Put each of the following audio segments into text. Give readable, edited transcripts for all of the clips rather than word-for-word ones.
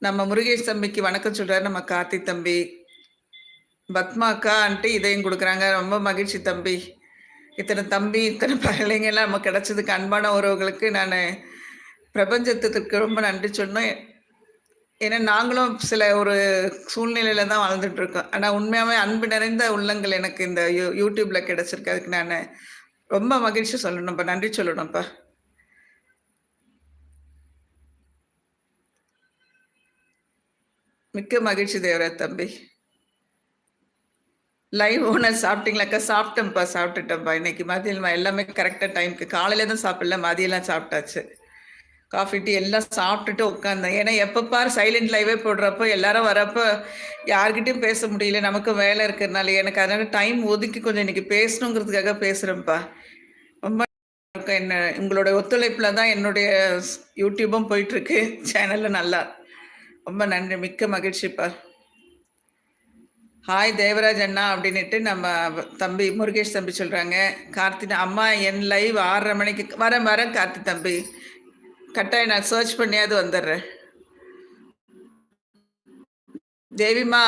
நம்ம முருகேஷ் தம்பிக்கு வணக்கம் சொல்றாரு நம்ம கார்த்தி தம்பி. பத்மா அக்கான்ட்டு இதயம் குடுக்குறாங்க. ரொம்ப மகிழ்ச்சி தம்பி. இத்தன தம்பி, இத்தன பிள்ளைங்கலாம் நமக்கு கிடைச்சதுக்கு அன்பான உறவுகளுக்கு நானு பிரபஞ்சத்துக்கு ரொம்ப நன்றி சொல்லணும். ஏன்னா நாங்களும் சில ஒரு சூழ்நிலையில தான் வாழ்ந்துட்டு இருக்கோம். ஆனா உண்மையாவே அன்பு நிறைந்த உள்ளங்கள் எனக்கு இந்த யூடியூப்ல கிடைச்சிருக்கு. அதுக்கு நானு ரொம்ப மகிழ்ச்சி சொல்லணும்ப்பா. நன்றி சொல்லணும்ப்பா. மிக்க மகிழ்ச்சி தேவராஜ் தம்பி. லைவ் ஓனர் சாப்பிட்டீங்களாக்கா? சாப்பிட்டேன்ப்பா, சாப்பிட்டுட்டேன்ப்பா. இன்னைக்கு மதியம் எல்லாமே கரெக்டா டைம்க்கு. காலையில தான் சாப்பிடல, மதியம்லாம் சாப்பிட்டாச்சு. காஃபி, டீ எல்லாம் சாப்பிட்டுட்டு உட்காந்தேன். ஏன்னா எப்ப பாரு சைலண்ட் லைவே போடுறப்போ, எல்லாரும் வரப்ப யார்கிட்டயும் பேச முடியல. நமக்கு வேலை இருக்கிறதுனால, எனக்கு அதனால டைம் ஒதுக்கி கொஞ்சம் இன்னைக்கு பேசணுங்கிறதுக்காக பேசுறேன்ப்பா. ரொம்ப என்ன உங்களோட ஒத்துழைப்புல தான் என்னுடைய யூடியூபும் போயிட்டுருக்கு. சேனலும் நல்லா. ரொம்ப நன்றி. மிக்க மகிழ்ச்சிப்பா. ஹாய் தேவராஜ் அண்ணா அப்படின்னுட்டு நம்ம தம்பி முருகேஷ் தம்பி சொல்கிறாங்க. கார்த்தினா அம்மா என் லைவ் 6:30 மணிக்கு வரேன் கார்த்தி தம்பி. கட்டாயம் நான் சர்ச் பண்ணியாவது வந்துடுறேன். தேவிமா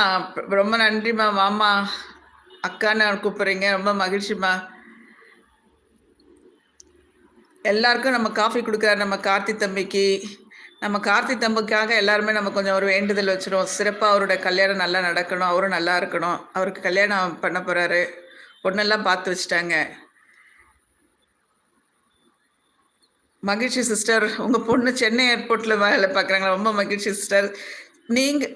ரொம்ப நன்றிம்மா. மாமா அக்கான்னு கூப்பிட்றீங்க, ரொம்ப மகிழ்ச்சிம்மா. எல்லாருக்கும் நம்ம காஃபி கொடுக்குறாரு நம்ம கார்த்தி தம்பிக்கு. நம்ம கார்த்தி தம்பிக்காக எல்லாருமே நம்ம கொஞ்சம் ஒரு வேண்டுதல் வச்சிருவோம். சிறப்பாக அவரோட கல்யாணம் நல்லா நடக்கணும், அவரும் நல்லா இருக்கணும். அவருக்கு கல்யாணம் பண்ண போகிறாரு, பொண்ணெல்லாம் பார்த்து வச்சுட்டாங்க. மகிழ்ச்சி சிஸ்டர். உங்கள் பொண்ணு சென்னை ஏர்போர்ட்டில் வேலை பார்க்குறாங்களா? ரொம்ப மகிழ்ச்சி சிஸ்டர். நீங்கள்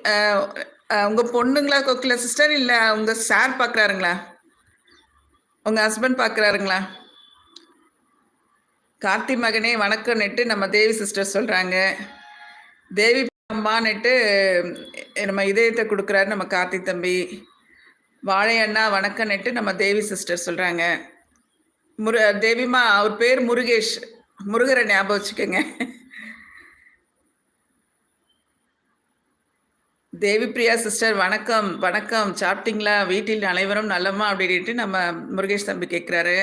உங்கள் பொண்ணுங்களா கொக்கல சிஸ்டர், இல்லை உங்கள் சார் பார்க்குறாருங்களா? உங்கள் ஹஸ்பண்ட் பார்க்குறாருங்களா? கார்த்தி மகனே வணக்கம்னுட்டு நம்ம தேவி சிஸ்டர் சொல்கிறாங்க. தேவி அம்மான்னுட்டு நம்ம இதயத்தை கொடுக்குறாரு நம்ம கார்த்தி தம்பி. வாழை அண்ணா வணக்கம்னுட்டு நம்ம தேவி சிஸ்டர் சொல்கிறாங்க. தேவிமா அவர் பேர் முருகேஷ். முருகரை ஞாபகம் வச்சுக்கோங்க. தேவி பிரியா சிஸ்டர் வணக்கம் வணக்கம். சாப்பிட்டீங்களா? வீட்டில் அனைவரும் நல்லமா அப்படின்ட்டு நம்ம முருகேஷ் தம்பி கேட்குறாரு.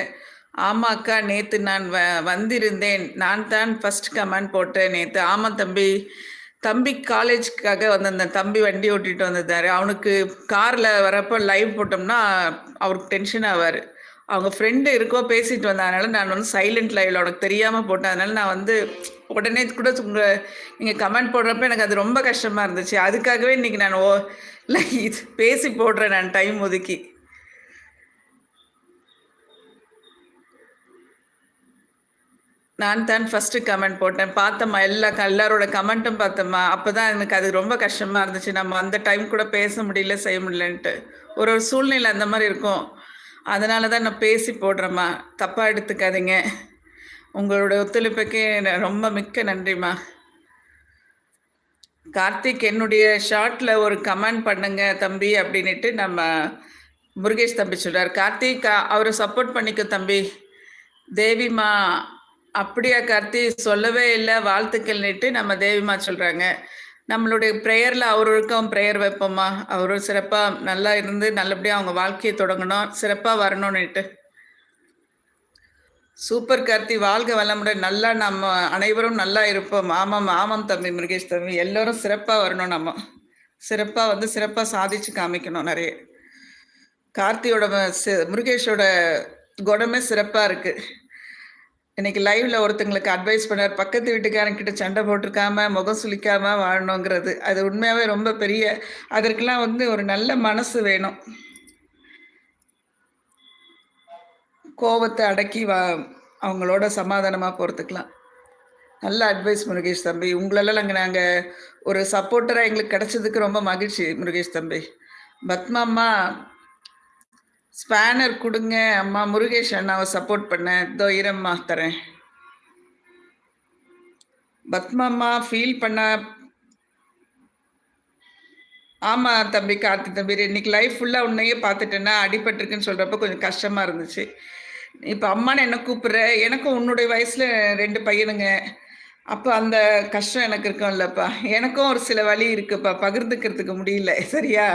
ஆமாம் அக்கா, நேற்று நான் வந்திருந்தேன். நான் தான் ஃபர்ஸ்ட் கமெண்ட் போட்டேன் நேற்று. ஆமாம் தம்பி. தம்பி காலேஜுக்காக வந்திருந்தேன். தம்பி வண்டி ஓட்டிகிட்டு வந்திருந்தாரு. அவனுக்கு காரில் வரப்போ லைவ் போட்டோம்னா அவருக்கு டென்ஷன் ஆவார். அவங்க ஃப்ரெண்டு இருக்கோ பேசிட்டு வந்ததுனால நான் வந்து சைலண்ட் லைவில் உனக்கு தெரியாமல் போட்டேன். அதனால நான் வந்து உடனே கூட நீங்கள் கமெண்ட் போடுறப்ப எனக்கு அது ரொம்ப கஷ்டமாக இருந்துச்சு. அதுக்காகவே இன்றைக்கி நான் இது பேசி போடுறேன் நான் டைம் ஒதுக்கி. நான் தான் ஃபஸ்ட்டு கமெண்ட் போட்டேன். பார்த்தம்மா, எல்லாரோட கமெண்ட்டும் பார்த்தம்மா. அப்போ தான் எனக்கு அது ரொம்ப கஷ்டமாக இருந்துச்சு. நம்ம அந்த டைம் கூட பேச முடியல, செய்ய முடியலன்ட்டு. ஒரு சூழ்நிலை அந்த மாதிரி இருக்கும். அதனால தான் நான் பேசி போடுறேம்மா. தப்பாக எடுத்துக்காதீங்க. உங்களோட ஒத்துழைப்புக்கு ரொம்ப மிக்க நன்றிம்மா. கார்த்திக் என்னுடைய ஷார்ட்டில் ஒரு கமெண்ட் பண்ணுங்க தம்பி அப்படின்ட்டு நம்ம முருகேஷ் தம்பி சொல்கிறார். கார்த்திக் அவரை சப்போர்ட் பண்ணிக்க தம்பி. தேவிமா அப்படியா கார்த்தி? சொல்லவே இல்லை, வாழ்த்துக்கள்னுட்டு நம்ம தேவிமா சொல்கிறாங்க. நம்மளுடைய ப்ரேயரில் அவருக்கும் ப்ரேயர் வைப்போம்மா. அவரும் சிறப்பாக நல்லா இருந்து நல்லபடியாக அவங்க வாழ்க்கையை தொடங்கணும், சிறப்பாக வரணும்னுட்டு. சூப்பர் கார்த்தி, வாழ்க வளமுடன். நல்லா நம்ம அனைவரும் நல்லா இருப்போம். ஆமாம் ஆமாம் தம்பி முருகேஷ் தம்பி. எல்லோரும் சிறப்பாக வரணும். நம்ம சிறப்பாக வந்து சிறப்பாக சாதிச்சு காமிக்கணும் நிறைய. கார்த்தியோட முருகேஷோட குணமே சிறப்பாக இருக்குது. இன்னைக்கு லைவ்ல ஒருத்தங்களுக்கு அட்வைஸ் பண்ணார், பக்கத்து வீட்டுக்காரங்கிட்ட சண்டை போட்டிருக்காம முகம் சுளிக்காம வாழணுங்கிறது. அது உண்மையாகவே ரொம்ப பெரிய, அதற்கெல்லாம் வந்து ஒரு நல்ல மனசு வேணும். கோபத்தை அடக்கி அவங்களோட சமாதானமாக போகிறதுக்கெலாம் நல்ல அட்வைஸ் முருகேஷ் தம்பி. உங்களெல்லாம் நாங்கள் ஒரு சப்போர்ட்டராக எங்களுக்கு கிடைச்சதுக்கு ரொம்ப மகிழ்ச்சி முருகேஷ் தம்பி. பத்மாம்மா ஸ்பேனர் கொடுங்க அம்மா. முருகேஷ் அண்ணாவை சப்போர்ட் பண்ணேன். இதோ இரம்மா தரேன். பத்மாம்மா ஃபீல் பண்ண. ஆமாம் தம்பி கார்த்தி தம்பி. இன்னைக்கு லைஃப் ஃபுல்லாக உன்னையே பார்த்துட்டேன்னா அடிபட்டிருக்குன்னு சொல்கிறப்ப கொஞ்சம் கஷ்டமாக இருந்துச்சு. இப்போ அம்மான்னு என்ன கூப்பிட்ற? எனக்கும் உன்னுடைய வயசில் 2 பையனுங்க. அப்போ அந்த கஷ்டம் எனக்கு இருக்கும் இல்லைப்பா. எனக்கும் ஒரு சில வழி இருக்குப்பா, பகிர்ந்துக்கிறதுக்கு முடியல. சரியா?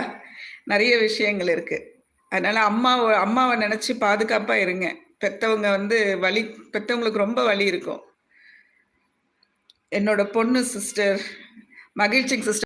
நிறைய விஷயங்கள் இருக்குது. அதனால் அம்மாவை நினச்சி பாதுகாப்பாக இருங்க. பெற்றவங்க வந்து பெற்றவங்களுக்கு ரொம்ப வலி இருக்கும். என்னோட பொண்ணு சிஸ்டர் மகிழ்ச்சிங்க சிஸ்டர்.